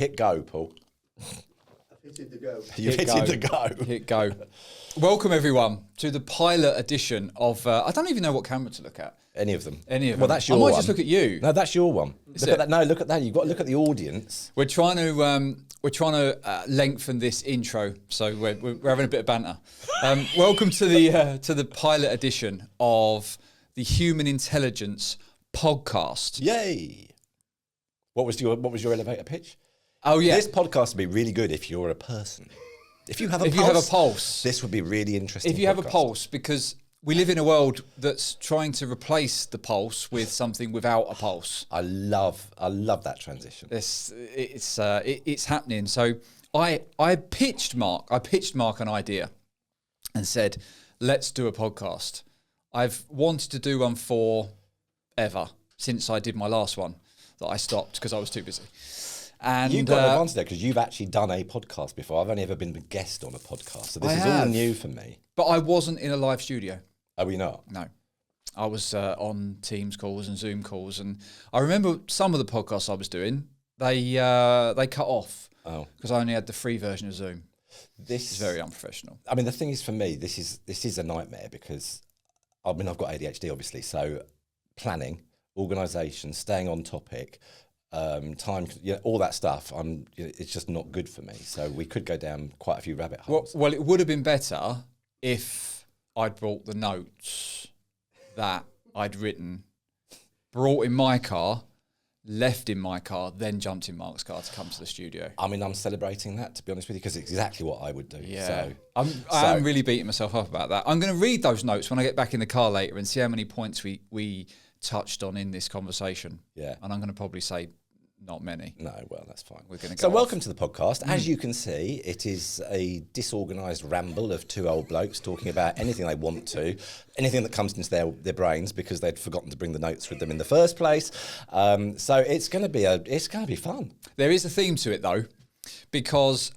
Hit go, Paul. I've hit the go. You've hit the go. Hit go. Welcome everyone to the pilot edition of. I don't even know what camera to look at. Any of them. Well, that's your I might one. just look at you. No, that's your one. Look at that. No, look at that. You've got to look at the audience. We're trying to lengthen this intro, so we're having a bit of banter. Welcome to the pilot edition of the Human Intelligence podcast. Yay! What was your elevator pitch? Oh yeah, This podcast would be really good if you're a person. If you have a pulse, this would be really interesting. If you have a pulse, because we live in a world that's trying to replace the pulse with something without a pulse. I love that transition. It's happening. So I pitched Mark an idea and said, let's do a podcast. I've wanted to do one forever, since I did my last one that I stopped because I was too busy. And you've got an advantage there because you've actually done a podcast before. I've only ever been a guest on a podcast, so this is all new for me. But I wasn't in a live studio. Are we not? No. I was on Teams calls and Zoom calls, and I remember some of the podcasts I was doing, they cut off because I only had the free version of Zoom. This is very unprofessional. I mean, the thing is, for me, this is a nightmare because I've got ADHD, obviously, so planning, organisation, staying on topic, time, all that stuff. It's just not good for me. So we could go down quite a few rabbit holes. Well, it would have been better if I'd brought the notes that I'd written, brought in my car, left in my car, then jumped in Mark's car to come to the studio. I mean, I'm celebrating that, to be honest with you, because it's exactly what I would do. Yeah, So, I'm really beating myself up about that. I'm going to read those notes when I get back in the car later and see how many points we touched on in this conversation. Yeah. And I'm going to probably say not many. No, well, that's fine. We're going to go. So welcome to the podcast. As you can see, it is a disorganised ramble of two old blokes talking about anything they want to, anything that comes into their brains because they'd forgotten to bring the notes with them in the first place. So it's going to be fun. There is a theme to it though, because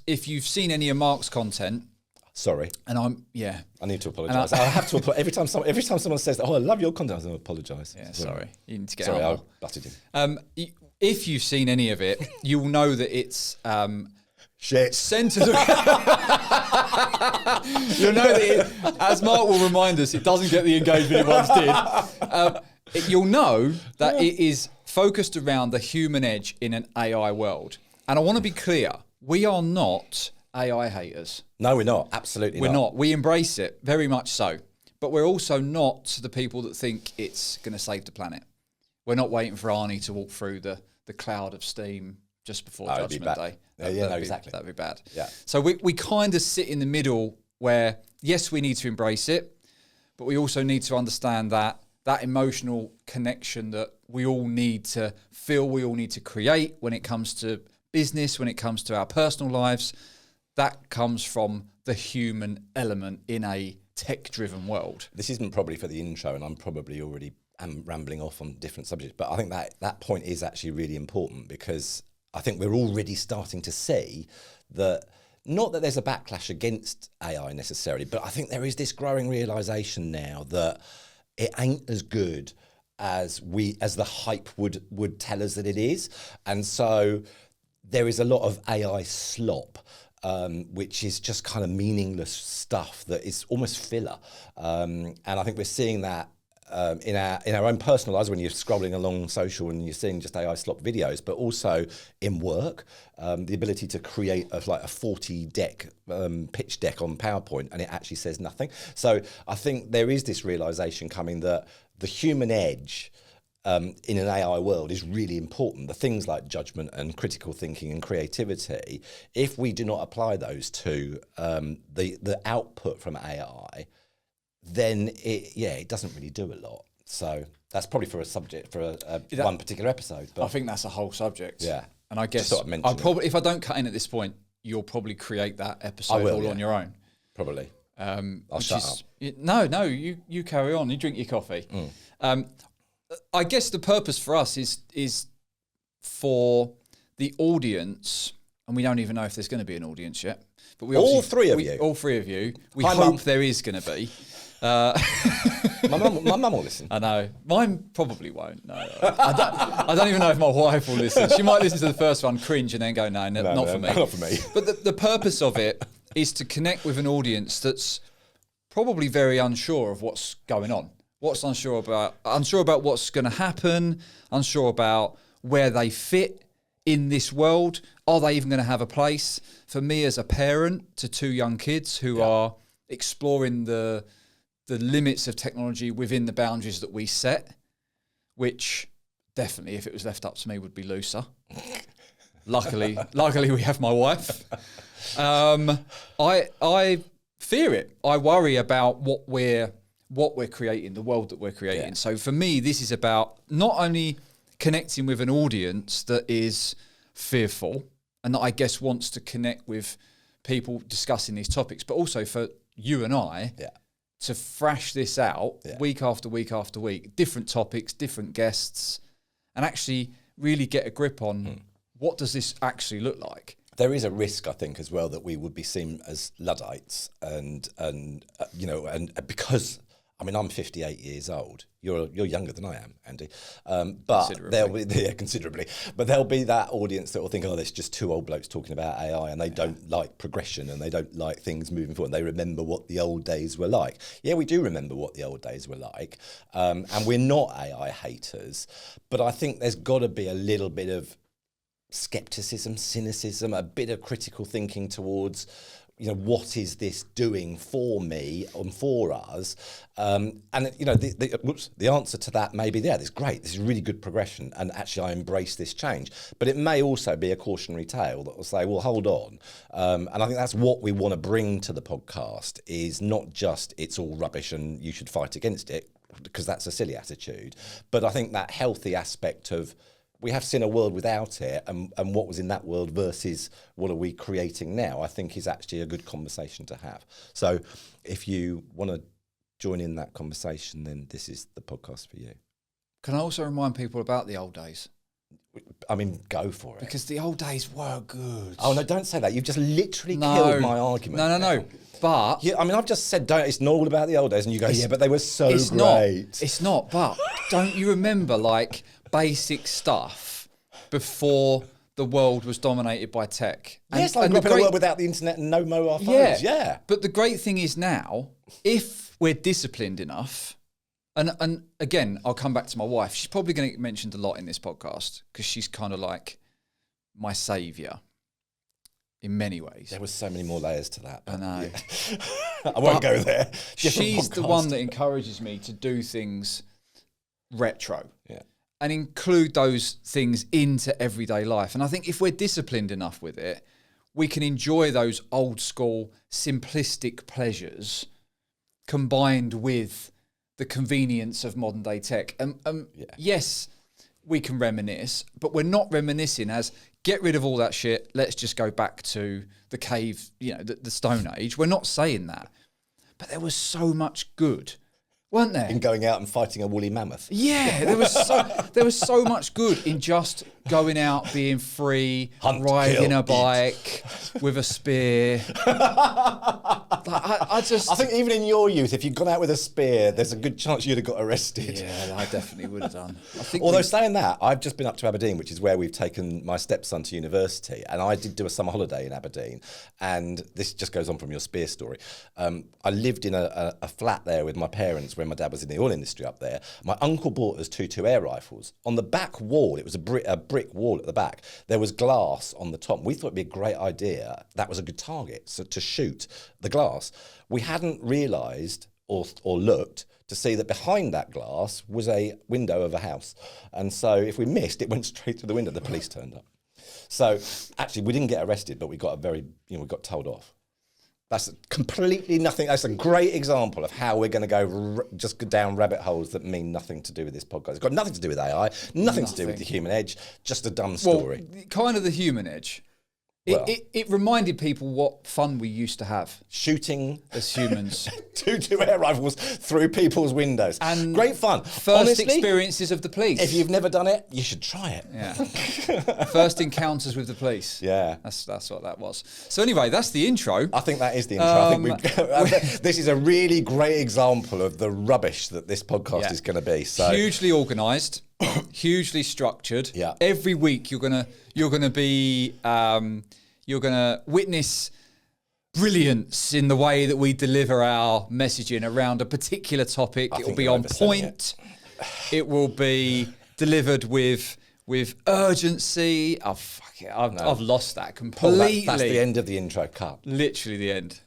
if you've seen any of Mark's content. Sorry. And I need to apologise. I have to apologise every time someone says that. Oh, I love your content. I have to apologise. Yeah, sorry. You need to get sorry, out. I butted in. If you've seen any of it, you'll know that it's shit centred. You'll know that, as Mark will remind us, it doesn't get the engagement it once did. You'll know that it is focused around the human edge in an AI world. And I want to be clear: we are not AI haters. No, we're not. Absolutely we're not. We embrace it, very much so. But we're also not the people that think it's going to save the planet. We're not waiting for Arnie to walk through the cloud of steam just before Judgment Day. Exactly. That'd be bad. Yeah. So we kind of sit in the middle where, yes, we need to embrace it, but we also need to understand that emotional connection that we all need to feel, we all need to create when it comes to business, when it comes to our personal lives, that comes from the human element in a tech-driven world. This isn't probably for the intro, and I'm probably already rambling off on different subjects, but I think that point is actually really important because I think we're already starting to see that, not that there's a backlash against AI necessarily, but I think there is this growing realisation now that it ain't as good as the hype would tell us that it is. And so there is a lot of AI slop, which is just kind of meaningless stuff that is almost filler. And I think we're seeing that in our own personal lives when you're scrolling along social and you're seeing just AI slop videos, but also in work, the ability to create a 40 deck pitch deck on PowerPoint and it actually says nothing. So I think there is this realization coming that the human edge in an AI world is really important. The things like judgment and critical thinking and creativity, if we do not apply those to the output from AI, then it doesn't really do a lot. So that's probably for a subject for one particular episode. But I think that's a whole subject. Yeah, and I guess if I don't cut in at this point, you'll probably create that episode on your own. Probably. I'll shut up. No, you carry on. You drink your coffee. I guess the purpose for us is for the audience, and we don't even know if there's going to be an audience yet. But all three of you. We hope there is going to be. My mum will listen. I know. Mine probably won't. No, I don't even know if my wife will listen. She might listen to the first one, cringe, and then go, no, not for me. Not for me. But the purpose of it is to connect with an audience that's probably very unsure of what's going on. Unsure about what's going to happen, unsure about where they fit in this world. Are they even going to have a place? For me as a parent to two young kids who are exploring the limits of technology within the boundaries that we set, which definitely, if it was left up to me, would be looser. Luckily we have my wife. I fear it. I worry about what we're creating, the world that we're creating. Yeah. So for me, this is about not only connecting with an audience that is fearful and that I guess wants to connect with people discussing these topics, but also for you and I to thrash this out week after week after week, different topics, different guests, and actually really get a grip on what does this actually look like. There is a risk, I think, as well, that we would be seen as Luddites, and because, I mean, I'm 58 years old. You're younger than I am, Andy. But considerably. But there'll be that audience that will think, oh, there's just two old blokes talking about AI, and they don't like progression, and they don't like things moving forward. They remember what the old days were like. Yeah, we do remember what the old days were like, and we're not AI haters. But I think there's got to be a little bit of skepticism, cynicism, a bit of critical thinking towards, what is this doing for me and for us? And the answer to that may be this is great. This is really good progression, and actually I embrace this change. But it may also be a cautionary tale that will say, well, hold on. And I think that's what we want to bring to the podcast, is not just it's all rubbish and you should fight against it, because that's a silly attitude. But I think that healthy aspect of, we have seen a world without it, and what was in that world versus what are we creating now, I think is actually a good conversation to have. So if you want to join in that conversation, then this is the podcast for you. Can I also remind people about the old days? I mean, go for it. Because the old days were good. Oh, no, don't say that. You've just literally killed my argument. No. But yeah, I mean, I've just said, it's not all about the old days, and you go, but they were so great. It's not, but don't you remember, like, basic stuff before the world was dominated by tech? Yes, I grew up in a world without the internet and no mobile phones. Yeah. But the great thing is now, if we're disciplined enough, and again, I'll come back to my wife. She's probably going to get mentioned a lot in this podcast because she's kind of like my saviour in many ways. There was so many more layers to that. I know. I won't go there. She's the one that encourages me to do things retro. Yeah. And include those things into everyday life. And I think if we're disciplined enough with it, we can enjoy those old school, simplistic pleasures combined with the convenience of modern day tech. Yes, we can reminisce, but we're not reminiscing as get rid of all that shit. Let's just go back to the cave, the Stone Age. We're not saying that, but there was so much good, weren't there? In going out and fighting a woolly mammoth. Yeah, there was so much good in just going out, being free, riding a bike with a spear. I think even in your youth, if you'd gone out with a spear, there's a good chance you'd have got arrested. Yeah, I definitely would have done. Although saying that, I've just been up to Aberdeen, which is where we've taken my stepson to university, and I did do a summer holiday in Aberdeen, and this just goes on from your spear story. I lived in a flat there with my parents when my dad was in the oil industry up there. My uncle bought us two air rifles. On the back wall, it was a brick wall at the back, there was glass on the top. We thought it'd be a great idea. That was a good target to shoot the glass. We hadn't realised or looked to see that behind that glass was a window of a house. And so if we missed, it went straight through the window. The police turned up. So actually, we didn't get arrested, but we got we got told off. That's completely nothing. That's a great example of how we're going to go just go down rabbit holes that mean nothing to do with this podcast. It's got nothing to do with AI, nothing to do with the human edge, just a dumb story. Well, kind of the human edge. Well. It reminded people what fun we used to have Shooting as humans. two air rifles through people's windows. And great fun. First Honestly, experiences of the police. if you've never done it, you should try it. Yeah. First encounters with the police. Yeah. That's what that was. So anyway, that's the intro. I think that is the intro. I think this is a really great example of the rubbish that this podcast Yeah. is going to be. So Hugely organised, hugely structured. Yeah. Every week you're gonna witness brilliance in the way that we deliver our messaging around a particular topic. It will think be you're on overselling point. It will be delivered with urgency. Oh fuck it! I've lost that completely. Paul, that's the end of the intro. Cut. Literally the end.